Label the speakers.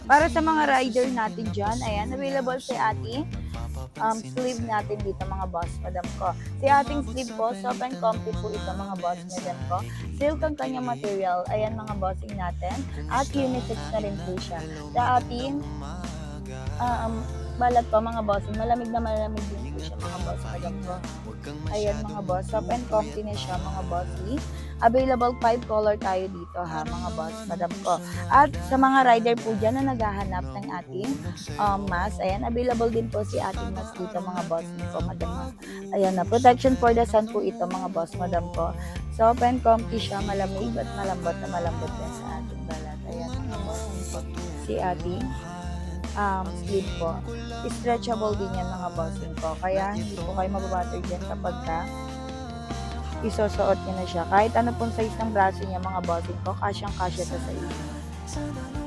Speaker 1: Para sa mga rider natin dyan, ayan, available si ating sleeve natin dito mga boss, madam ko. Si ating sleeve po, soft and comfy po ito mga boss, madam ko. Silk ang kanyang material, ayan mga bossing natin. At unisex na rin po siya. Sa ating balat po mga bossing, malamig na malamig din po siya mga boss, madam ko. Ayan mga boss, soft and comfy na siya mga bossy. Available 5 color tayo dito ha mga boss, madam ko. At sa mga rider po dyan na naghahanap ng ating mask, ayan, available din po si ating mask dito mga boss ko, madam. Ayan na, protection for the sun po ito mga boss, madam ko. Soft and comfy siya, malamig at malambot na malambot din sa ating balat. Ayan mga boss ko. Si ating sleeve po. Stretchable din yan mga bossing ko. Kaya hindi po kayo mababatter dyan kapag isusuot nyo na siya. Kahit ano pong size ng braso niya mga bossing ko, kasyang kasya sa inyo.